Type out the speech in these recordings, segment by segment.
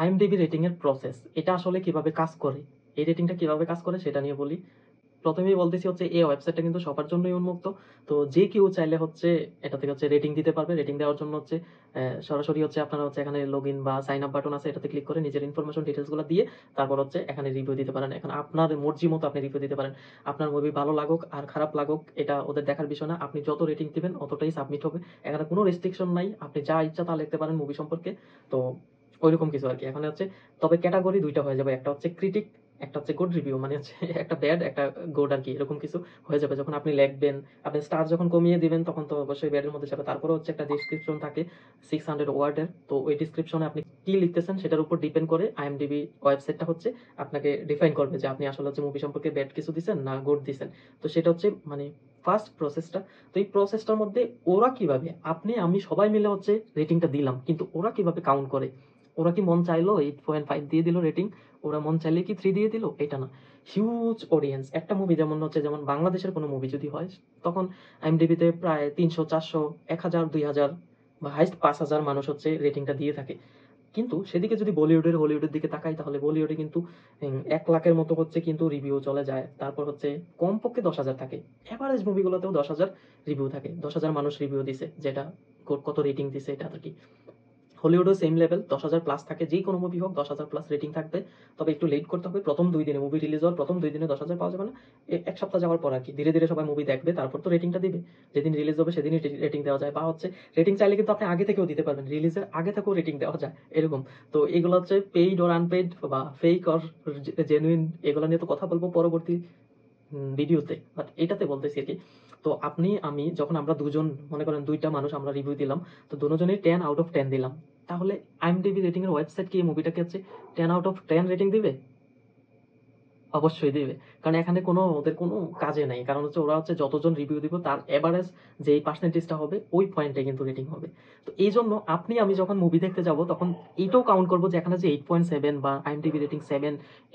IMDb rating এর process, এটা আসলে কিভাবে কাজ করে, এই রেটিংটা কিভাবে কাজ করে সেটা নিয়ে বলি। প্রথমেই বলতেছি হচ্ছে এই ওয়েবসাইটটা কিন্তু সবার জন্যই উন্মুক্ত। তো যে কেউ চাইলে হচ্ছে এটা থেকে হচ্ছে রেটিং দিতে পারবে। রেটিং দেওয়ার জন্য হচ্ছে সরাসরি হচ্ছে আপনারা হচ্ছে এখানে লগইন বা সাইন আপ বাটন আছে, এটাতে ক্লিক করে নিজের ইনফরমেশন ডিটেলসগুলো দিয়ে তারপর হচ্ছে এখানে রিভিউ দিতে পারেন। এখন আপনার মর্জি মতো আপনি রিভিউ দিতে পারেন। আপনার মুভি ভালো লাগুক আর খারাপ লাগুক এটা ওদের দেখার বিষয় না। আপনি যত রেটিং দিবেন অতটাই সাবমিট হবে। এখানে কোনো রেস্ট্রিকশন নাই। আপনি যা ইচ্ছা তা লিখতে পারেন মুভি সম্পর্কে। তো ওইরকম কিছু আরকি। এখানে হচ্ছে তবে ক্যাটেগরি ২ টা হয়ে যাবে। একটা হচ্ছে ক্রিটিক, একটা হচ্ছে গুড রিভিউ, মানে হচ্ছে একটা ব্যাড একটা গুড আরকি, এরকম কিছু হয়ে যাবে। যখন আপনি লিখবেন, আপনি স্টার যখন কমিয়ে দিবেন তখন তো অবশ্যই ব্যাড এর মধ্যে যাবে। তারপরে হচ্ছে একটা ডেসক্রিপশন থাকে 600 ওয়ার্ডের। তো ওই ডেসক্রিপশনে আপনি কি লিখতেছেন সেটার উপর ডিপেন্ড করে আইএমডিবি ওয়েবসাইটটা হচ্ছে আপনাকে ডিফাইন করবে যে আপনি আসলে হচ্ছে মুভি সম্পর্কে ব্যাড কিছু দিছেন না গুড দিছেন। তো সেটা হচ্ছে মানে ফার্স্ট প্রসেসটা। তো এই প্রসেসটার মধ্যে ওরা কিভাবে, আপনি আমি সবাই মিলে হচ্ছে রেটিংটা দিলাম, কিন্তু ওরা কিভাবে কাউন্ট করে, ওরা কি মন চাইলো 8.5 দিয়ে দিল রেটিং, ওরা মন চাইলে কি 3 দিয়ে দিল, এটা না। হিউজ অডিয়েন্স একটা মুভি, যেমন হচ্ছে যেমন বাংলাদেশের কোনো মুভি যদি হয় তখন আইএমডিবিতে প্রায় 300 400 1000 2000 বা হাইস্ট 5000 মানুষ হচ্ছে রেটিংটা দিয়ে থাকে। কিন্তু সেদিকে যদি বলিউডের হলিউডের দিকে তাকাই তাহলে বলিউডে কিন্তু 1 লাখের মতো হচ্ছে কিন্তু রিভিউ চলে যায়। তারপর হচ্ছে কমপক্ষে 10,000 থাকে, এভারেজ মুভিগুলোতেও 10,000 রিভিউ থাকে, 10,000 মানুষ রিভিউ দিছে, যেটা কত রেটিং দিছে এটা আর কি। হলিউডও সেম লেভেল 10,000 প্লাস থাকে, যেই কোনো মুভি হোক 10,000 প্লাস রেটিং থাকবে। তবে একটু লেট করতে হবে, প্রথম 2 দিনে মুভি রিলিজ হওয়ার প্রথম 2 দিনে 10,000 পাওয়া যাবে না। 1 সপ্তাহ যাওয়ার পর আর কি ধীরে ধীরে সবাই মুভি দেখবে, তারপর তো রেটিংটা দিবে। যেদিন রিলিজ হবে সেদিনই রেটিং দেওয়া যায়, বা হচ্ছে রেটিং চাইলে কিন্তু আপনি আগে থেকেও দিতে পারবেন, রিলিজের আগে থেকেও রেটিং দেওয়া যায় এরকম। তো এগুলো হচ্ছে পেইড ওর আনপেইড বা ফেক অর জেনুইন, এগুলো নিয়ে তো কথা বলবো পরবর্তী ভিডিওতে, বাট এটাতে বলতেছি আর কি। তো আপনি আমি যখন আমরা দুজন, মনে করেন 2টা মানুষ আমরা রিভিউ দিলাম, তো দুজনেই 10/10 দিলাম, তাহলে আইএমডিবি রেটিং এর ওয়েবসাইট কি এই মুভিটাকে হচ্ছে 10/10 রেটিং দিবে? অবশ্যই দিবে। কারণ এখানে কোনো ওদের কোনো কাজে নাই। কারণ হচ্ছে ওরা হচ্ছে যতজন রিভিউ দিব তার এভারেজ যেই পার্সেন্টেজটা হবে ওই পয়েন্টে কিন্তু রেটিং হবে। তো এইজন্য আপনি আমি যখন মুভি দেখতে যাব তখন এইটাও কাউন্ট করব যে এখানে যে 8.7 বা আইএমডিবি রেটিং 7,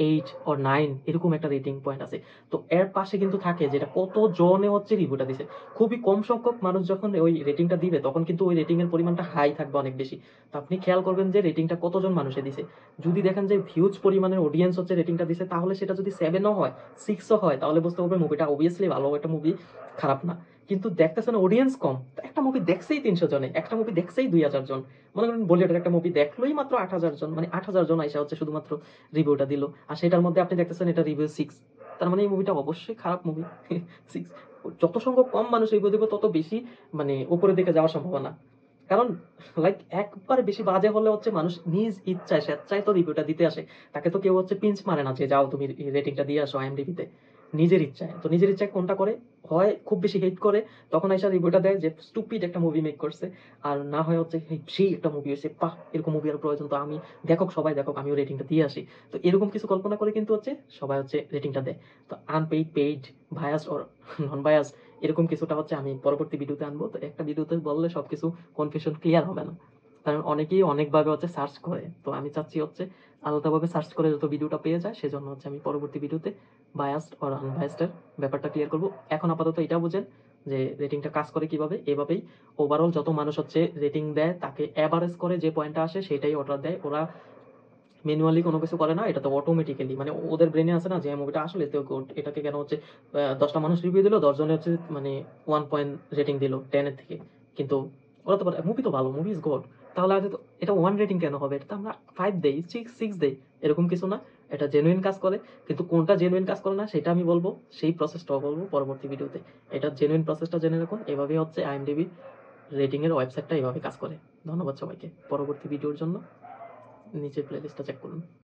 8 অর 9 এরকম একটা রেটিং পয়েন্ট আছে। তো এর পাশে কিন্তু থাকে যেটা কতজনে হচ্ছে রিভিউটা দিছে। খুবই কম সংখ্যক মানুষ যখন ওই রেটিংটা দিবে তখন কিন্তু ওই রেটিং এর পরিমাণটা হাই থাকবে অনেক বেশি। তো আপনি খেয়াল করবেন যে রেটিংটা কতজন মানুষে দিছে। যদি দেখেন যে হিউজ পরিমাণের অডিয়েন্স হচ্ছে রেটিংটা দিছে, তাহলে সেটা যদি 7ও হয় 6ও হয় তাহলে বুঝতে হবে মুভিটা অবভিয়াসলি ভালো একটা মুভি, খারাপ না। কিন্তু দেখতেছেন অডিয়েন্স কম, তো একটা মুভি দেখছেই 300 জনে, একটা মুভি দেখছেই 2,000 জন, মনে করেন বলিউডের একটা মুভি দেখলোই মাত্র 8,000 জন, মানে 8,000 জন আইসা হচ্ছে শুধুমাত্র রিভিউটা দিল, আর সেটার মধ্যে আপনি দেখতেছেন এটা রিভিউ 6, তার মানে এই মুভিটা অবশ্যই খারাপ মুভি। 6, যত সংখ্যক কম মানুষ রিভিউ দিব তত বেশি মানে উপরের দিকে যাওয়ার সম্ভাবনা। কারণ লাইক একবার বেশি বাজে হলে হচ্ছে মানুষ নিজ ইচ্ছায় স্বেচ্ছায় তো রিভিউটা দিতে আসে। তাকে তো কেউ হচ্ছে পিঞ্চ মারে না যে যাও তুমি রেটিংটা দিয়ে আসো আইএমডিবিতে। নিজের ইচ্ছায়, তো নিজের ইচ্ছায় কোনটা করে, হয় খুব বেশি হেট করে তখন এসে রিভিউটা দেয় যে স্টুপিড একটা মুভি মেক করছে, আর না হয় হচ্ছে সেই একটা মুভি হয়েছে, বাহ এরকম মুভি আর প্রয়োজন, তো আমি দেখক সবাই দেখক আমিও রেটিংটা দিয়ে আসি। তো এরকম কিছু কল্পনা করে কিন্তু হচ্ছে সবাই হচ্ছে রেটিংটা দেয়। তো আনপেইড, পেইড, ভায়াসড অর নন ভায়াসড এরকম কিছুটা হচ্ছে আমি পরবর্তী ভিডিওতে আনবো। তো একটা ভিডিওতে বললে সবকিছু কনফিউশন ক্লিয়ার হবে না, কারণ অনেকেই অনেকভাবে হচ্ছে সার্চ করে। তো আমি চাচ্ছি হচ্ছে আলাদাভাবে সার্চ করে যত ভিডিওটা পেয়ে যায়, সেজন্য হচ্ছে আমি পরবর্তী ভিডিওতে বায়াসড অর আনবায়াসডের ব্যাপারটা ক্লিয়ার করবো। এখন আপাতত এটা বুঝেন যে রেটিংটা কাজ করে কিভাবে। এভাবেই ওভারঅল যত মানুষ হচ্ছে রেটিং দেয় তাকে অ্যাভারেজ করে যে পয়েন্টটা আসে সেটাই অর্ডার দেয়। ওরা ম্যানুয়ালি কোনো কিছু করে না, এটা তো অটোমেটিক্যালি, মানে ওদের ব্রেনে আছে না যে মুভিটা আসলে তো গুড, এটাকে কেন হচ্ছে 10টা মানুষ রিভিউ দিল, 10 জনে হচ্ছে মানে 1 পয়েন্ট রেটিং দিল 10 এর থেকে। কিন্তু ওরা তো বলে মুভি তো ভালো, মুভি ইজ গুড, তাহলে আজ তো এটা 1 রেটিং কেন হবে, এটা তো আমরা 5 দেই, 6 দেই, এরকম কিছু না। এটা জেনুইন কাজ করে। কিন্তু কোনটা জেনুইন কাজ করে না সেটা আমি বলবো, সেই প্রসেসটাও বলবো পরবর্তী ভিডিওতে। এটা জেনুইন প্রসেসটা জেনে রাখুন, এভাবেই হচ্ছে আইএমডিবি রেটিং এর ওয়েবসাইটটা এভাবে কাজ করে। ধন্যবাদ সবাইকে। পরবর্তী ভিডিওর জন্য নিচে প্লেলিস্টটা চেক করুন।